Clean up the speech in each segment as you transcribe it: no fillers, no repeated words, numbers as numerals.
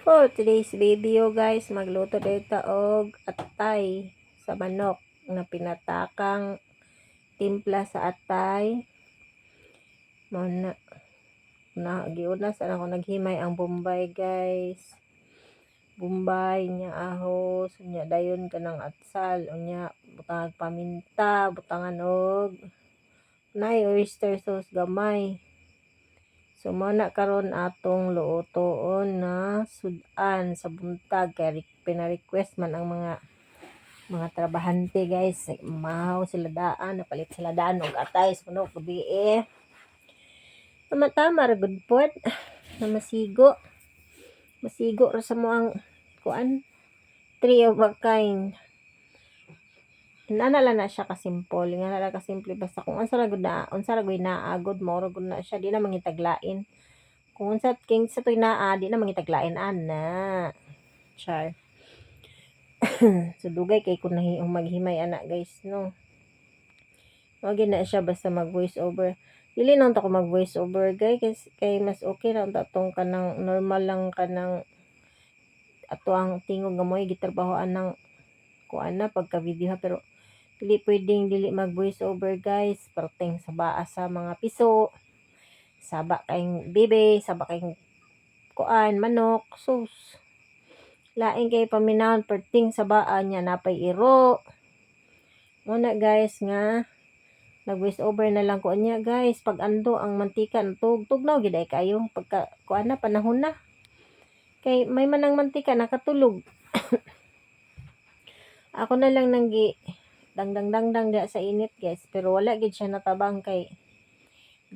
For today's video guys, magluto dito og atay sa manok na pinatakang timpla sa atay. Giuna sa ako naghimay ang bombay guys. Bombay nya ahos, nya dayon kanang atsal, nya butang paminta, butangan og oyster sauce gamay. So muna karon atong luotoon na sudan sa buntag kay pina-request man ang mga trabahante guys. Mahaw sila daan, napalit sila daan og atay sa puno gabi tama ra good pod na masigo ra sa mo ang kuan three of a kind. Nana lang na siya kasimple, nga na kasimple basta kung unsa ra gud naagod mo ra gud na siya, di na mangitaglain. Kung unsa king sa toy naa, di na mangitaglain ana. Char. So dugay kay kun maghimay ana guys no. Wag na siya basta mag voice over. Dili na ko mag voice over guys kay mas okay na tong kanang normal lang kanang ato ang tingog nga moy gitrabahoan ng kuan na pagka video ha, pero dili pwedeng dili mag voice over guys, perteng sa baa sa mga piso, saba kayong bibe, saba kayong kuan manok, sus laing kay paminahon perting sa baa niya napay iro. Muna guys nga nag voice over na lang ko niya guys, pag ando ang mantika tugnaw gid ay kayo pagka kuan na panahon na kay may manang mantika nakatulog. Ako na lang nanggi dangdang diha sa init guys, pero wala gid siya natabang kay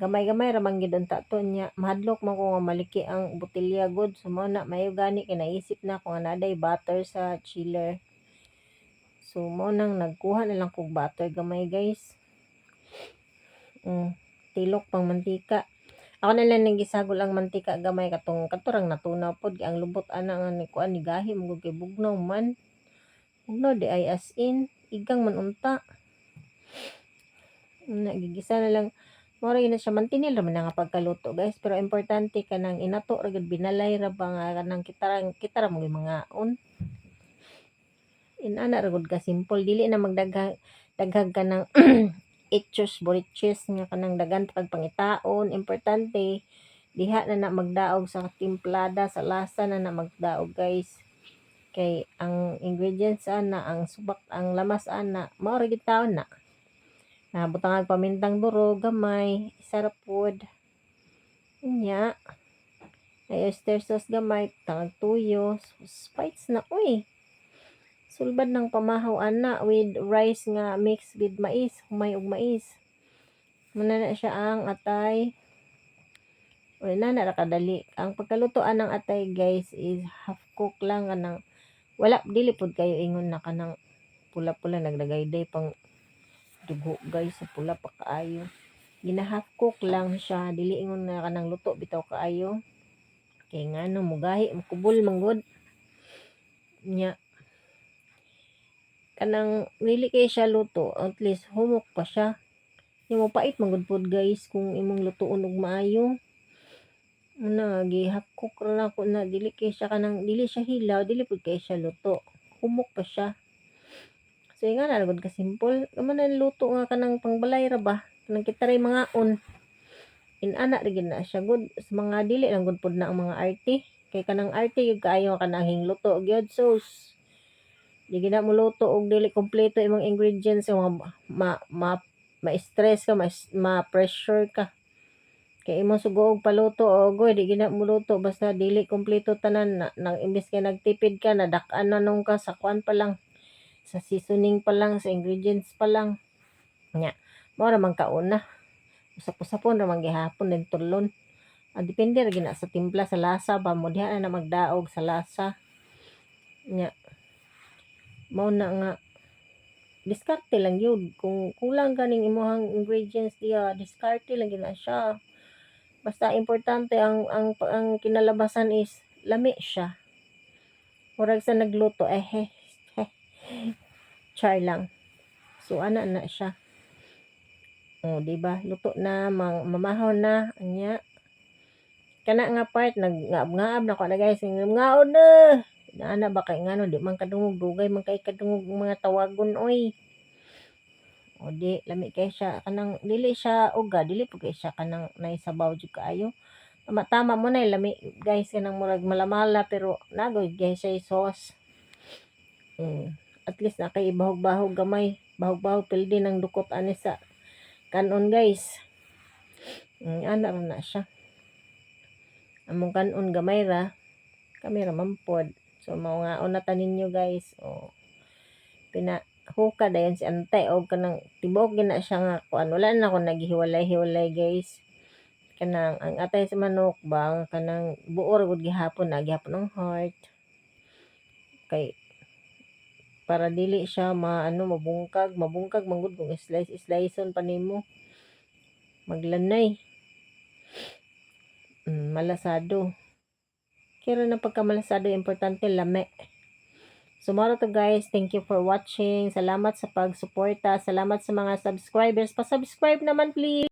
gamay-gamay ra man gid unta to niya. Mahadlok man ko nga maliki ang botelya god, so mo na mayo gani kay naisip na ko nga naday butter sa chiller. So mo nang nagkuha na lang kog butter gamay guys. Tilok pang mantika. Ako na lang nagisagol ang mantika gamay katurang natunaw pod ang lubot ana nga ni kuan ni gahi mo kay bugnaw man. Bugnaw di ay as in igang man unta. Nagigisa na lang mora na siya, mantinil ra man nga pagkaluto guys, pero importante kanang inato ra gud binalay ra ba nga kanang kita ra mo mga inana ra gud ka simple, dili na daghag kanang itchos boriches nga kanang dagan pag pangitaon. Importante diha na magdaog sa timplada, sa lasa na magdaog guys, kay ang ingredients ana, ang subak, ang lamas ana mao ra gid taon na butang pamintang durog gamay, sarap pod nya ay oyster sauce gamay, tangag tuyo, spice na uy, sulbad ng pamahaw ana with rice nga mix with mais, humay og mais. Muna na siya ang atay. Wala na kadali ang pagkaluto ng atay guys, is half cook lang kanang wala dili pod kayo ingon na kanang pula-pula naglagay pang dugo guys, sa pula pa kaayo. Gina half cook lang siya, dili ingon na kanang luto bitaw kaayo kay ngano mugahi makubol manggod nya. Kanang dili kay siya luto, at least humok pa siya. Yung mapait manggod pod guys kung imong lutoon og maayo. Gi half cook ra ko na, dili kay siya kanang dili siya hilaw, dili pud kay siya luto, humok pa siya. So nga na gud ka simple man na luto nga kanang pangbalay ra ba, kanang kita ray mga inana ra gid na siya good sa mga dili lang gud pod na ang mga arte, kay kanang arte gyud kaayo kanang hingluto gyud sauce. Di gid na mo luto og dili kompleto imong ingredients, ma-stress ka, ma-pressure ka. Kay imong sugo og paluto ogoy di gid na mo luto basta dili kompleto tanan na imbes kay nagtipid ka nadak-an na nung ka sa kwan pa lang, sa seasoning pa lang, sa ingredients pa lang nya. Mao ra man kauna usap-usapon ra man gihapon din tulon. Depende ra gina sa timpla, sa lasa ba mo diha na magdaog sa lasa nya. Mao na nga diskarte lang yun, kung kulang ganing imong ingredients diya diskarte lang gina siya. Basta importante ang kinalabasan is lami siya. Murag sa nagluto char lang. So ana na siya. Di ba? Luto na, mamahaw na anya. kana nga part nagngab-ngab na ko na guys, ngaon na. Ana ba kay ngano di man kadungog dugay man kay kadungog mga tawagon oy. O di lami kay siya kanang dili siya uga, dili pud kay siya kanang naisabaw jud kaayo. Tama mo na lami guys kanang murag malamala pero nagoy guys siya sauce. At least na kay bahog-bahog gamay, bahog-bahog pildi ng dukot ani sa kanon guys. Ana ra na siya. Among kanon gamay ra, kami ra man pod. So mao nga una ta ninyo guys. Huka dayon si antay og kanang tibok gina siya nga kuan wala na ko naghiwalay-hiwalay guys. Kanang ang atay sa manok ba kanang buor gud gihapon ang heart. Kay para dili siya mabungkag man gud kung sliceon pa nimo. Maglanay. Malasado. Kira na pagkamalasado importante lami. So maro to guys, thank you for watching. Salamat sa pagsuporta, salamat sa mga subscribers. Pa-subscribe naman please.